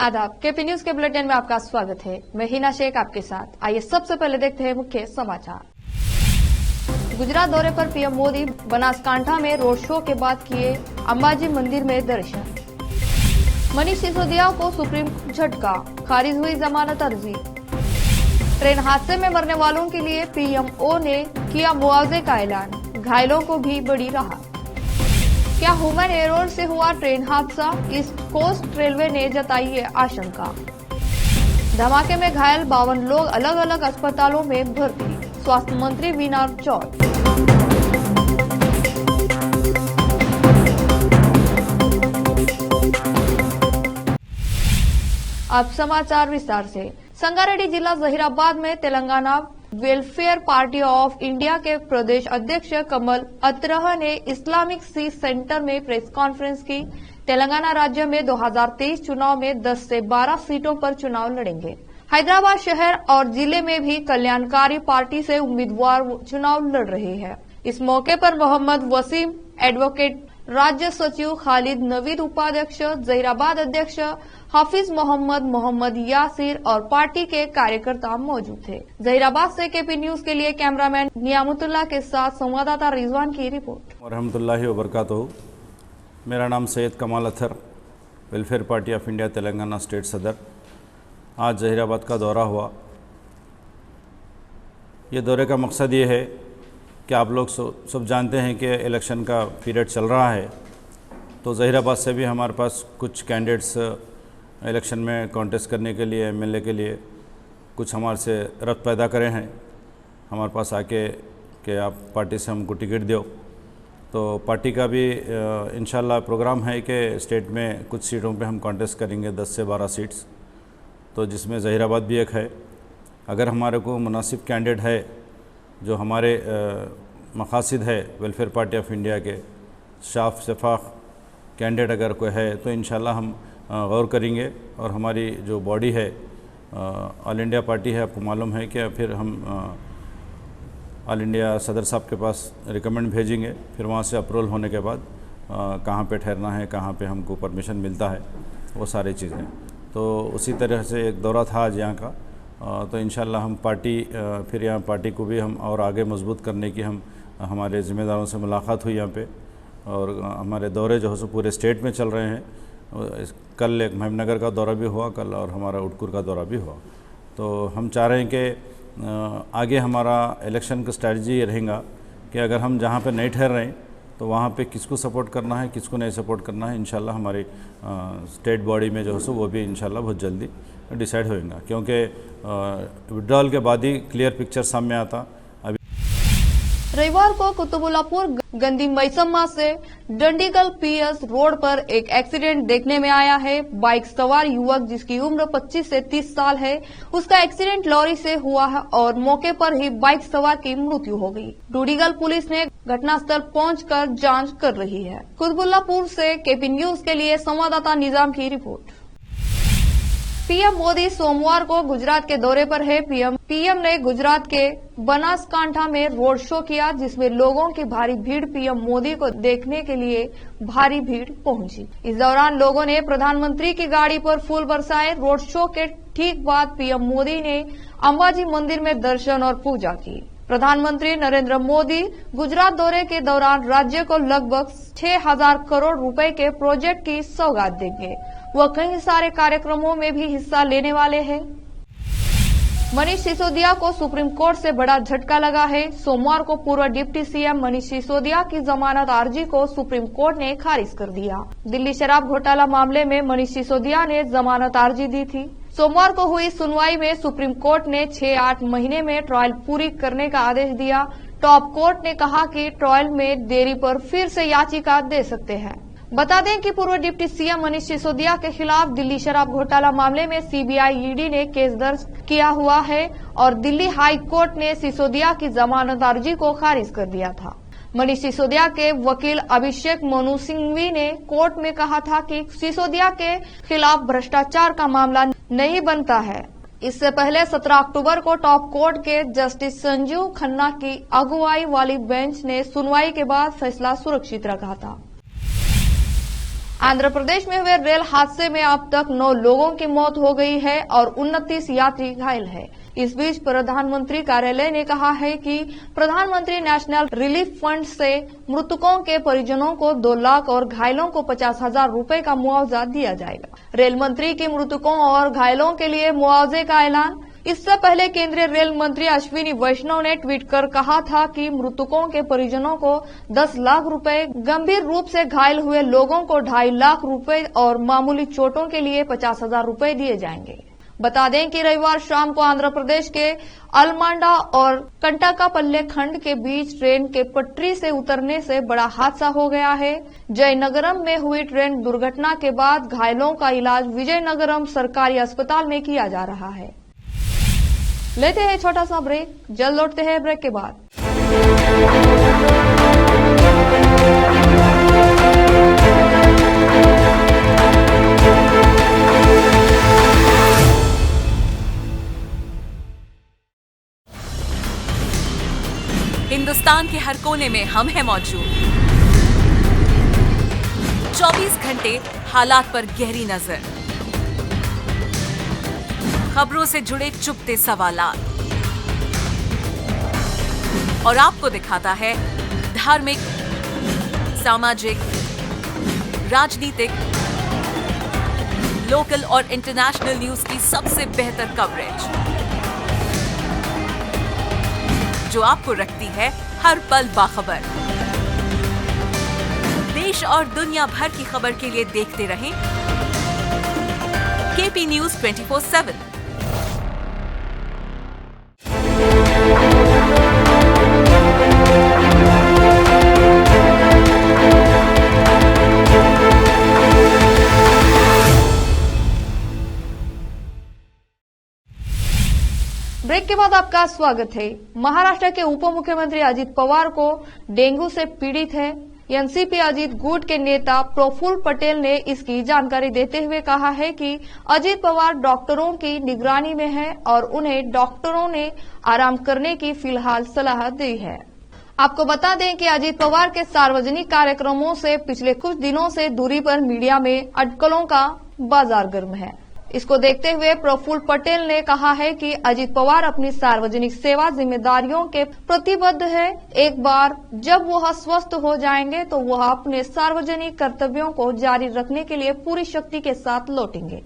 आदाब, KP news के bulletin में आपका स्वागत है। मैं हिना शेख आपके साथ। आइए सबसे पहले देखते हैं मुख्य समाचार। गुजरात दौरे पर पीएम मोदी बनासकांठा में रोड शो के बाद किए अंबाजी मंदिर में दर्शन। मनीष सिसोदिया को सुप्रीम झटका, खारिज हुई जमानत अर्जी। ट्रेन हादसे में मरने वालों के लिए पीएमओ ने किया मुआवजे का ऐलान, घायलों को भी बड़ी राहत। क्या ह्यूमन एरर से हुआ ट्रेन हादसा, ईस्ट कोस्ट रेलवे ने जताई है आशंका। धमाके में घायल 52 लोग अलग अलग अस्पतालों में भर्ती, स्वास्थ्य मंत्री वीना चौड़। अब समाचार विस्तार से। संगारेड्डी जिला जहीराबाद में Telangana welfare party of India के प्रदेश अध्यक्ष कमल अतरह ने इस्लामिक सी सेंटर में प्रेस कॉन्फ्रेंस की। तेलंगाना राज्य में 2023 चुनाव में 10 से 12 सीटों पर चुनाव लड़ेंगे। हैदराबाद शहर और जिले में भी कल्याणकारी पार्टी से उम्मीदवार चुनाव लड़ रहे हैं। इस मौके पर मोहम्मद वसीम, एडवोकेट राज्य सचिव खालिद नवीद, उपाध्यक्ष जहीराबाद अध्यक्ष हाफिज मोहम्मद यासिर और पार्टी के कार्यकर्ता मौजूद थे। जहीराबाद से केपी न्यूज के लिए कैमरामैन नियामतुल्लाह के साथ संवाददाता रिजवान की रिपोर्ट। रहमतुल्लाहि व बरकातहू। मेरा नाम Syed Kamal Athar, welfare party of India Telangana state सदर। आज जहीराबाद का दौरा हुआ। ये दौरे का मकसद ये है कि आप लोग सब जानते हैं कि इलेक्शन का पीरियड चल रहा है, तो जहीराबाद से भी हमारे पास कुछ कैंडिडेट्स इलेक्शन में कॉन्टेस्ट करने के लिए, एमएलए के लिए कुछ हमारे से रब्त पैदा करे हैं हमारे पास आके कि आप पार्टी से हमको टिकट दो। तो पार्टी का भी इंशाल्लाह प्रोग्राम है कि स्टेट में कुछ सीटों पे हम कॉन्टेस्ट करेंगे, 10 से 12 सीट्स, तो जिसमें जहीराबाद भी एक है। अगर हमारे को मुनासिब कैंडिडेट है जो हमारे मकासद है वेलफेयर पार्टी ऑफ इंडिया के, साफ शफाफ कैंडिडेट अगर कोई है तो इंशाल्लाह हम गौर करेंगे। और हमारी जो बॉडी है ऑल इंडिया पार्टी है, आपको मालूम है कि फिर हम ऑल इंडिया सदर साहब के पास रिकमेंड भेजेंगे, फिर वहाँ से अप्रूवल होने के बाद कहाँ पे ठहरना है, कहाँ पे हमको परमिशन मिलता है, वो सारी चीज़ें। तो उसी तरह से एक दौरा था आज यहाँ का। तो इंशाल्लाह हम पार्टी फिर यहाँ पार्टी को भी हम और आगे मजबूत करने की हमारे ज़िम्मेदारों से मुलाकात हुई यहाँ पे। और हमारे दौरे जो है सो पूरे स्टेट में चल रहे हैं। कल एक महिमनगर का दौरा भी हुआ कल, और हमारा उटकुर का दौरा भी हुआ। तो हम चाह रहे हैं कि आगे हमारा इलेक्शन का स्ट्रैटेजी ये रहेगा कि अगर हम जहाँ पे नहीं ठहर रहे हैं तो वहाँ पे किसको सपोर्ट करना है, किसको नहीं सपोर्ट करना है। इंशाल्लाह हमारी स्टेट बॉडी में जो है सो वो भी इंशाल्लाह बहुत जल्दी डिसाइड होएगा, क्योंकि विड्रॉल के बाद ही क्लियर पिक्चर सामने आता। रविवार को कुतुबुल्लापुर गंदी मैसम्मा से डंडीगल पीएस रोड पर एक एक्सीडेंट देखने में आया है। बाइक सवार युवक जिसकी उम्र 25 से 30 साल है, उसका एक्सीडेंट लॉरी से हुआ है और मौके पर ही बाइक सवार की मृत्यु हो गई। डंडीगल पुलिस ने घटनास्थल पहुंचकर जांच कर रही है। कुतुबुल्लापुर से केपी न्यूज के लिए संवाददाता निजाम की रिपोर्ट। पीएम मोदी सोमवार को गुजरात के दौरे पर है। पीएम ने गुजरात के बनासकांठा में रोड शो किया, जिसमें लोगों की भारी भीड़ पीएम मोदी को देखने के लिए भारी भीड़ पहुंची। इस दौरान लोगों ने प्रधानमंत्री की गाड़ी पर फूल बरसाए। रोड शो के ठीक बाद पीएम मोदी ने अंबाजी मंदिर में दर्शन और पूजा की। प्रधानमंत्री नरेंद्र मोदी गुजरात दौरे के दौरान राज्य को लगभग 6,000 करोड़ रुपए के प्रोजेक्ट की सौगात देंगे। वह कई सारे कार्यक्रमों में भी हिस्सा लेने वाले हैं। मनीष सिसोदिया को सुप्रीम कोर्ट से बड़ा झटका लगा है। सोमवार को पूर्व डिप्टी सीएम मनीष सिसोदिया की जमानत अर्जी को सुप्रीम कोर्ट ने खारिज कर दिया। दिल्ली शराब घोटाला मामले में मनीष सिसोदिया ने जमानत अर्जी दी थी। सोमवार को हुई सुनवाई में सुप्रीम कोर्ट ने 6-8 महीने में ट्रायल पूरी करने का आदेश दिया। टॉप कोर्ट ने कहा कि ट्रायल में देरी पर फिर से याचिका दे सकते हैं। बता दें कि पूर्व डिप्टी सीएम मनीष सिसोदिया के खिलाफ दिल्ली शराब घोटाला मामले में सीबीआई ईडी ने केस दर्ज किया हुआ है और दिल्ली हाई कोर्ट ने सिसोदिया की जमानत अर्जी को खारिज कर दिया था। मनीष सिसोदिया के वकील अभिषेक मनु सिंघवी ने कोर्ट में कहा था कि सिसोदिया के खिलाफ भ्रष्टाचार का मामला नहीं बनता है। इससे पहले 17 अक्टूबर को टॉप कोर्ट के जस्टिस संजीव खन्ना की अगुवाई वाली बेंच ने सुनवाई के बाद फैसला सुरक्षित रखा था। आंध्र प्रदेश में हुए रेल हादसे में अब तक 9 लोगों की मौत हो गई है और 29 यात्री घायल है। इस बीच प्रधानमंत्री कार्यालय ने कहा है कि प्रधानमंत्री नेशनल रिलीफ फंड से मृतकों के परिजनों को 2 लाख और घायलों को 50,000 रुपए का मुआवजा दिया जाएगा। रेल मंत्री की मृतकों और घायलों के लिए मुआवजे का ऐलान। इससे पहले केंद्रीय रेल मंत्री अश्विनी वैष्णव ने ट्वीट कर कहा था कि मृतकों के परिजनों को 10 लाख रुपए, गंभीर रूप से घायल हुए लोगों को 2.5 लाख रुपए और मामूली चोटों के लिए 50,000 रुपए दिए जाएंगे। बता दें कि रविवार शाम को आंध्र प्रदेश के अलमांडा और कंटाकापल्ले खंड के बीच ट्रेन के पटरी से उतरने से बड़ा हादसा हो गया है। जयनगरम में हुई ट्रेन दुर्घटना के बाद घायलों का इलाज विजयनगरम सरकारी अस्पताल में किया जा रहा है। लेते हैं छोटा सा ब्रेक, जल्द लौटते हैं ब्रेक के बाद। हिंदुस्तान के हर कोने में हम हैं मौजूद। 24 घंटे हालात पर गहरी नजर, खबरों से जुड़े चुपते सवालात और आपको दिखाता है धार्मिक, सामाजिक, राजनीतिक, लोकल और इंटरनेशनल न्यूज की सबसे बेहतर कवरेज, जो आपको रखती है हर पल बाखबर। देश और दुनिया भर की खबर के लिए देखते रहें केपी न्यूज 24/7। ब्रेक के बाद आपका स्वागत है। महाराष्ट्र के उप मुख्यमंत्री अजित पवार को डेंगू से पीड़ित है। एनसीपी अजित गुट के नेता प्रफुल्ल पटेल ने इसकी जानकारी देते हुए कहा है कि अजित पवार डॉक्टरों की निगरानी में है और उन्हें डॉक्टरों ने आराम करने की फिलहाल सलाह दी है। आपको बता दें कि अजित पवार के सार्वजनिक कार्यक्रमों से पिछले कुछ दिनों से दूरी पर मीडिया में अटकलों का बाजार गर्म है। इसको देखते हुए प्रफुल्ल पटेल ने कहा है कि अजित पवार अपनी सार्वजनिक सेवा जिम्मेदारियों के प्रतिबद्ध है। एक बार जब वह स्वस्थ हो जाएंगे तो वह अपने सार्वजनिक कर्तव्यों को जारी रखने के लिए पूरी शक्ति के साथ लौटेंगे।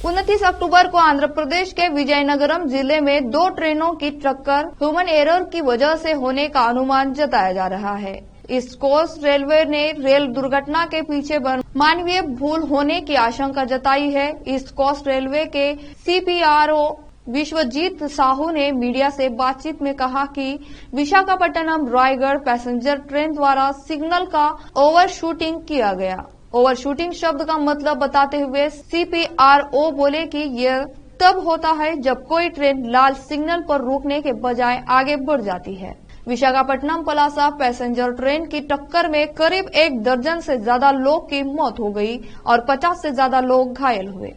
29 अक्टूबर को आंध्र प्रदेश के विजयनगरम जिले में 2 ट्रेनों की टक्कर ह्यूमन एरर की वजह से होने का अनुमान जताया जा रहा है। ईस्ट कोस्ट रेलवे ने रेल दुर्घटना के पीछे मानवीय भूल होने की आशंका जताई है। ईस्ट कोस्ट रेलवे के सीपीआरओ विश्वजीत साहू ने मीडिया से बातचीत में कहा कि विशाखापट्टनम रायगढ़ पैसेंजर ट्रेन द्वारा सिग्नल का ओवरशूटिंग किया गया। ओवरशूटिंग शब्द का मतलब बताते हुए सीपीआरओ बोले कि यह तब होता है जब कोई ट्रेन लाल सिग्नल पर रुकने के बजाय आगे बढ़ जाती है। विशाखापट्टनम पलासा पैसेंजर ट्रेन की टक्कर में करीब 1 दर्जन से ज्यादा लोग की मौत हो गई और 50 से ज्यादा लोग घायल हुए।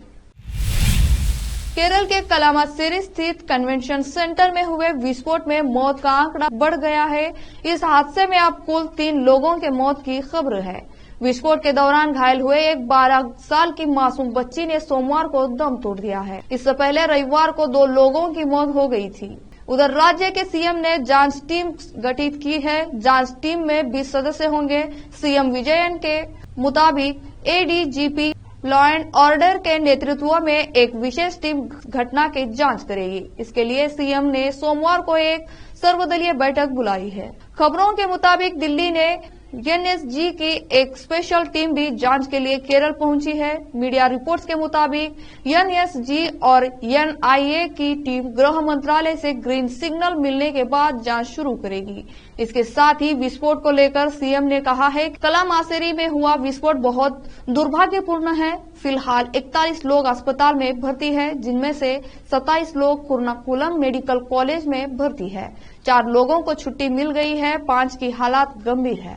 केरल के कलामासेरी स्थित कन्वेंशन सेंटर में हुए विस्फोट में मौत का आंकड़ा बढ़ गया है। इस हादसे में अब कुल 3 लोगों के मौत की खबर है। विस्फोट के दौरान घायल हुए एक 12 साल की मासूम बच्ची ने सोमवार को दम तोड़ दिया है। इससे पहले रविवार को 2 लोगों की मौत हो गई थी। उधर राज्य के सीएम ने जांच टीम गठित की है। जांच टीम में 20 सदस्य होंगे। सीएम विजयन के मुताबिक एडीजीपी लॉ एंड ऑर्डर के नेतृत्व में एक विशेष टीम घटना की जांच करेगी। इसके लिए सीएम ने सोमवार को एक सर्वदलीय बैठक बुलाई है। खबरों के मुताबिक दिल्ली ने एनएसजी की एक स्पेशल टीम भी जांच के लिए केरल पहुंची है। मीडिया रिपोर्ट्स के मुताबिक एनएसजी और एनआईए की टीम गृह मंत्रालय से ग्रीन सिग्नल मिलने के बाद जांच शुरू करेगी। इसके साथ ही विस्फोट को लेकर सीएम ने कहा है कि कलामासेरी में हुआ विस्फोट बहुत दुर्भाग्यपूर्ण है। फिलहाल 41 लोग अस्पताल में भर्ती है, जिनमें से 27 लोग कुर्नाकुलम मेडिकल कॉलेज में भर्ती है। 4 लोगों को छुट्टी मिल गई है, 5 की हालत गंभीर है।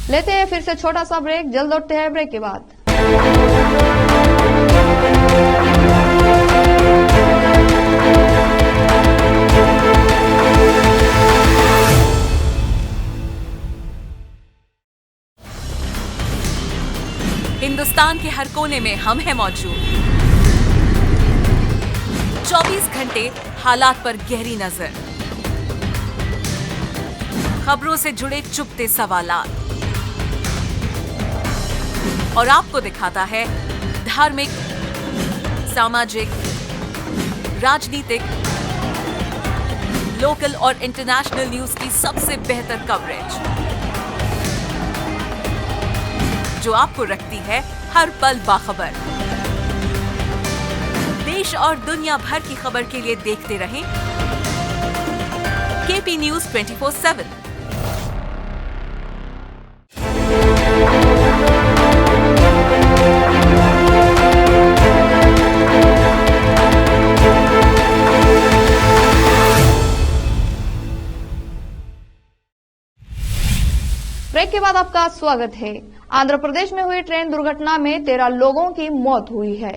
लेते हैं फिर से छोटा सा ब्रेक, जल्द लौटते हैं ब्रेक के बाद। हिंदुस्तान के हर कोने में हम हैं मौजूद। 24 घंटे हालात पर गहरी नजर, खबरों से जुड़े चुपते सवालात, और आपको दिखाता है धार्मिक, सामाजिक, राजनीतिक, लोकल और इंटरनेशनल न्यूज की सबसे बेहतर कवरेज, जो आपको रखती है हर पल बाखबर। देश और दुनिया भर की खबर के लिए देखते रहें केपी न्यूज 24/7। ब्रेक के बाद आपका स्वागत है। आंध्र प्रदेश में हुई ट्रेन दुर्घटना में 13 लोगों की मौत हुई है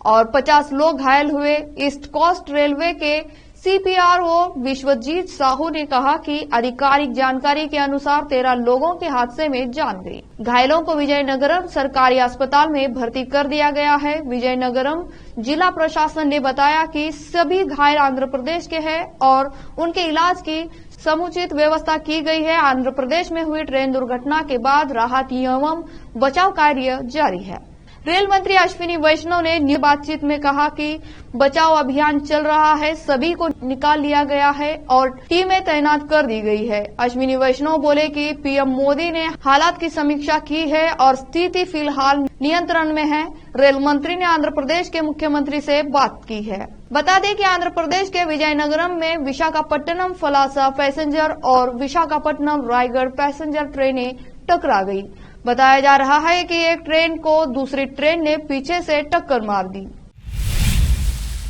और 50 लोग घायल हुए। ईस्ट कोस्ट रेलवे के सीपीआरओ विश्वजीत साहू ने कहा कि आधिकारिक जानकारी के अनुसार 13 लोगों के हादसे में जान गई। घायलों को विजयनगरम सरकारी अस्पताल में भर्ती कर दिया गया है। विजयनगरम जिला प्रशासन ने बताया कि सभी घायल आंध्र प्रदेश के हैं और उनके इलाज की समुचित व्यवस्था की गई है। आंध्र प्रदेश में हुई ट्रेन दुर्घटना के बाद राहत एवं बचाव कार्य जारी है। रेल मंत्री अश्विनी वैष्णव ने बातचीत में कहा कि बचाव अभियान चल रहा है, सभी को निकाल लिया गया है और टीमें तैनात कर दी गई है। अश्विनी वैष्णव बोले कि पीएम मोदी ने हालात की समीक्षा की है और स्थिति फिलहाल नियंत्रण में है। रेल मंत्री ने आंध्र प्रदेश के मुख्यमंत्री से बात की है। बता दें कि आंध्र प्रदेश के विजयनगरम में विशाखापट्टनम फलासा पैसेंजर और विशाखापट्टनम रायगढ़ पैसेंजर ट्रेनें टकरा गई। बताया जा रहा है कि एक ट्रेन को दूसरी ट्रेन ने पीछे से टक्कर मार दी।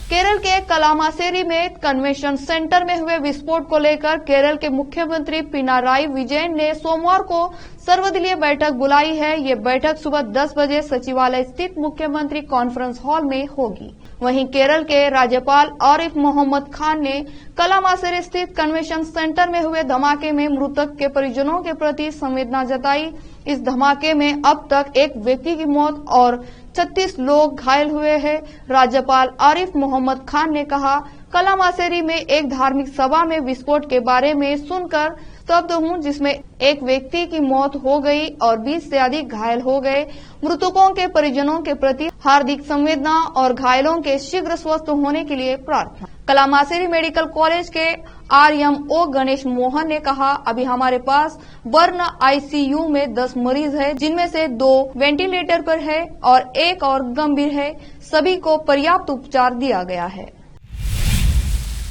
केरल के कलामासेरी में कन्वेंशन सेंटर में हुए विस्फोट को लेकर केरल के मुख्यमंत्री पिनाराई विजयन ने सोमवार को सर्वदलीय बैठक बुलाई है। ये बैठक सुबह 10 बजे सचिवालय स्थित मुख्यमंत्री कॉन्फ्रेंस हॉल में होगी। वहीं केरल के राज्यपाल आरिफ मोहम्मद खान ने कलामासेरी स्थित कन्वेंशन सेंटर में हुए धमाके में मृतक के परिजनों के प्रति संवेदना जताई। इस धमाके में अब तक एक व्यक्ति की मौत और 36 लोग घायल हुए हैं। राज्यपाल आरिफ मोहम्मद खान ने कहा, कलामासेरी में एक धार्मिक सभा में विस्फोट के बारे में सुनकर स्तब्ध हूं, जिसमें एक व्यक्ति की मौत हो गई और 20 से अधिक घायल हो गए। मृतकों के परिजनों के प्रति हार्दिक संवेदना और घायलों के शीघ्र स्वस्थ होने के लिए प्रार्थना। कलामासेरी मेडिकल कॉलेज के आरएमओ गणेश मोहन ने कहा, अभी हमारे पास बर्न आईसीयू में 10 मरीज है, जिनमें से 2 वेंटिलेटर पर है और 1 और गंभीर है। सभी को पर्याप्त उपचार दिया गया है।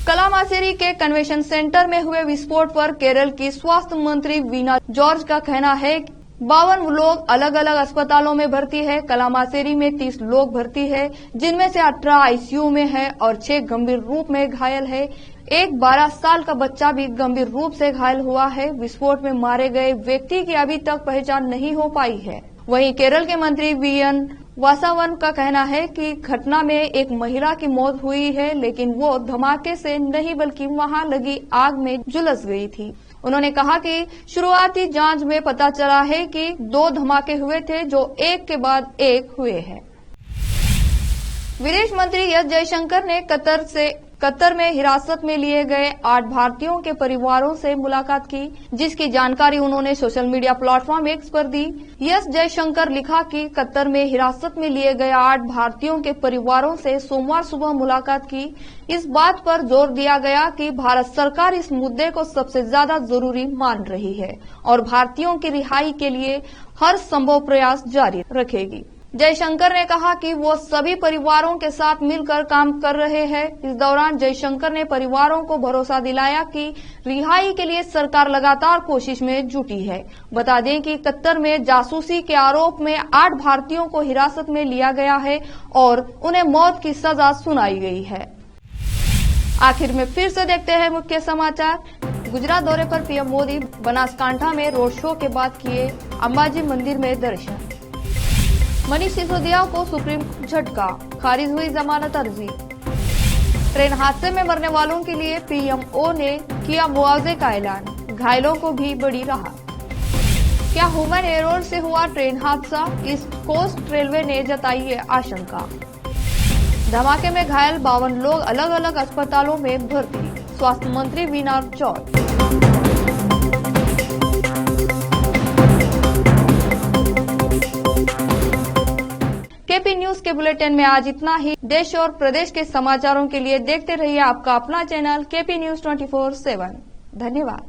कलामासेरी के कन्वेंशन सेंटर में हुए विस्फोट पर केरल की स्वास्थ्य मंत्री वीना जॉर्ज का कहना है 52 लोग अलग अलग अस्पतालों में भर्ती है। कलामासेरी में 30 लोग भर्ती है, जिनमें से 18 आईसीयू में है और 6 गंभीर रूप में घायल है। एक 12 साल का बच्चा भी गंभीर रूप से घायल हुआ है। विस्फोट में मारे गए व्यक्ति की अभी तक पहचान नहीं हो पाई है। वहीं केरल के मंत्री वीएन वासावन का कहना है कि घटना में एक महिला की मौत हुई है, लेकिन वो धमाके से नहीं बल्कि वहां लगी आग में झुलस गई थी। उन्होंने कहा कि शुरुआती जांच में पता चला है कि 2 धमाके हुए थे, जो एक के बाद एक हुए हैं। विदेश मंत्री एस जयशंकर ने कतर में हिरासत में लिए गए 8 भारतीयों के परिवारों से मुलाकात की, जिसकी जानकारी उन्होंने सोशल मीडिया प्लेटफॉर्म एक्स पर दी। एस जयशंकर लिखा कि कतर में हिरासत में लिए गए 8 भारतीयों के परिवारों से सोमवार सुबह मुलाकात की। इस बात पर जोर दिया गया कि भारत सरकार इस मुद्दे को सबसे ज्यादा जरूरी मान रही है और भारतीयों की रिहाई के लिए हर संभव प्रयास जारी रखेगी। जयशंकर ने कहा कि वो सभी परिवारों के साथ मिलकर काम कर रहे हैं। इस दौरान जयशंकर ने परिवारों को भरोसा दिलाया कि रिहाई के लिए सरकार लगातार कोशिश में जुटी है। बता दें कि कतर में जासूसी के आरोप में 8 भारतीयों को हिरासत में लिया गया है और उन्हें मौत की सजा सुनाई गई है। आखिर में फिर से देखते हैं मुख्य समाचार। गुजरात दौरे पर पीएम मोदी बनासकांठा में रोड शो के बाद किए अंबाजी मंदिर में दर्शन। मनीष सिसोदिया को सुप्रीम झटका, खारिज हुई जमानत अर्जी। ट्रेन हादसे में मरने वालों के लिए पीएमओ ने किया मुआवजे का ऐलान, घायलों को भी बड़ी राहत। क्या ह्यूमन एरर से हुआ ट्रेन हादसा, ईस्ट कोस्ट रेलवे ने जताई है आशंका। धमाके में घायल 52 लोग अलग अलग अस्पतालों में भर्ती, स्वास्थ्य मंत्री वीना चौर। केपी न्यूज के बुलेटिन में आज इतना ही। देश और प्रदेश के समाचारों के लिए देखते रहिए आपका अपना चैनल केपी न्यूज 24/7। धन्यवाद।